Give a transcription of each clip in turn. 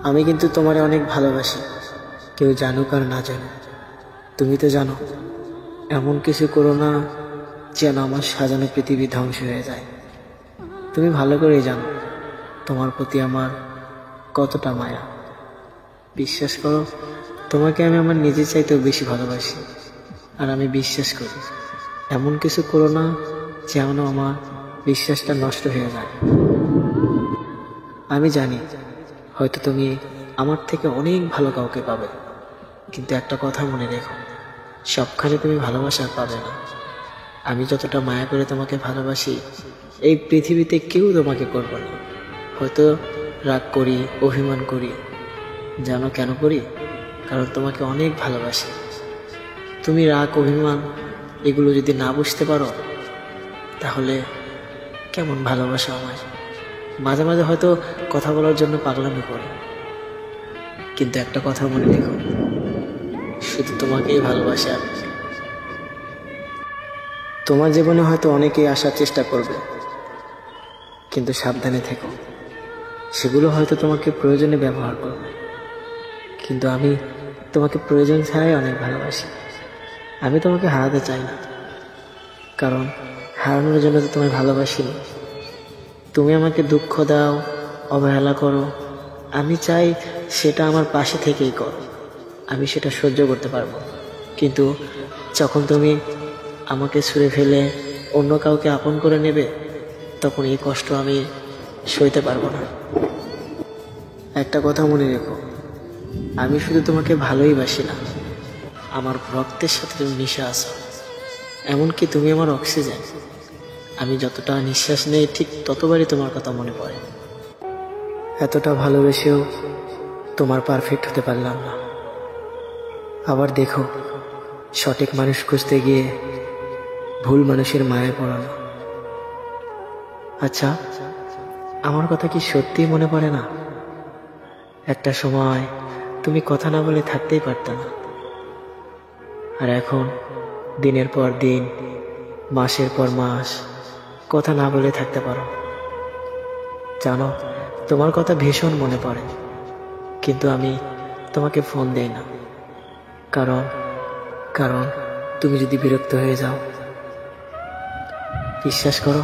আমি কিন্তু তোমারে অনেক ভালোবাসি, কেউ জানুক আর না জানুক। তুমি তো জানো, এমন কিছু করো না যেন আমার সাজানো পৃথিবী ধ্বংস হয়ে যায়। তুমি ভালো করেই জানো তোমার প্রতি আমার কতটা মায়া। বিশ্বাস করো, তোমাকে আমি আমার নিজের চাইতেও বেশি ভালোবাসি। আর আমি বিশ্বাস করি, এমন কিছু করো না যেন আমার বিশ্বাসটা নষ্ট হয়ে যায়। আমি জানি হয়তো তুমি আমার থেকে অনেক ভালো কাউকে পাবে, কিন্তু একটা কথা মনে রেখো, সবখানে তুমি ভালোবাসা পাবে না। আমি যতটা মায়া করে তোমাকে ভালোবাসি, এই পৃথিবীতে কেউ তোমাকে করবে না। হয়তো রাগ করি, অভিমান করি। জানো কেন করি? কারণ তোমাকে অনেক ভালোবাসি। তুমি রাগ, অভিমান এগুলো যদি না বুঝতে পারো, তাহলে কেমন ভালোবাসা আমায়? মাঝে মাঝে হয়তো কথা বলার জন্য পাগলামি করো, কিন্তু একটা কথা মনে রেখো, শুধু তোমাকেই ভালোবাসি আমি। তোমার জীবনে হয়তো অনেকেই আসার চেষ্টা করবে, কিন্তু সাবধানে থেকো। সেগুলো হয়তো তোমাকে প্রয়োজনে ব্যবহার করবে, কিন্তু আমি তোমাকে প্রয়োজন ছাড়াই অনেক ভালোবাসি। আমি তোমাকে হারাতে চাই না, কারণ হারানোর জন্য তো তোমায় ভালোবাসিনি। তুমি আমাকে দুঃখ দাও, অবহেলা করো, আমি চাই সেটা আমার পাশে থেকেই করো। আমি সেটা সহ্য করতে পারবো, কিন্তু যখন তুমি আমাকে ছুঁড়ে ফেলে অন্য কাউকে আপন করে নেবে, তখন এই কষ্ট আমি সইতে পারবো না। একটা কথা মনে রেখো, আমি শুধু তোমাকে ভালোই বাসি না, আমার রক্তের সাথে তুমি মিশে আছো। এমনকি তুমি আমার অক্সিজেন। আমি যতটা নিঃশ্বাস নেই, ঠিক ততবারই তোমার কথা মনে পড়ে। এতটা ভালোবেসেও তোমার পারফেক্ট হতে পারলাম না। আবার দেখো, সঠিক মানুষ খুঁজতে গিয়ে ভুল মানুষের মায়ায় পড়ানো। আচ্ছা, আমার কথা কি সত্যিই মনে পড়ে না? একটা সময় তুমি কথা না বলে থাকতেই পারত না, আর এখন দিনের পর দিন, মাসের পর মাস কথা না বলে থাকতে পারো। জানো, তোমার কথা ভীষণ মনে পড়ে, কিন্তু আমি তোমাকে ফোন দেই না। কারণ কারণ তুমি যদি বিরক্ত হয়ে যাও। বিশ্বাস করো,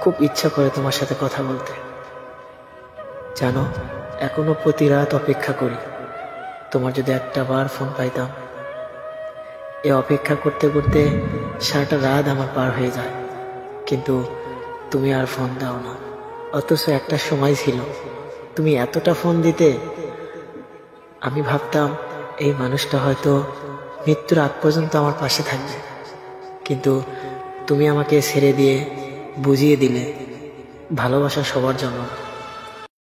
খুব ইচ্ছা করে তোমার সাথে কথা বলতে। জানো, এখনো প্রতি রাত অপেক্ষা করি তোমার যদি একটা বার ফোন পাইতাম। এ অপেক্ষা করতে করতে সারাটা রাত আমার পার হয়ে যায়, কিন্তু তুমি আর ফোন দাও না। অথচ একটা সময় ছিল তুমি এতটা ফোন দিতে, আমি ভাবতাম এই মানুষটা হয়তো মৃত্যুর আগ পর্যন্ত আমার পাশে থাকবে। কিন্তু তুমি আমাকে ছেড়ে দিয়ে বুঝিয়ে দিলে ভালোবাসা সবার জন্য না।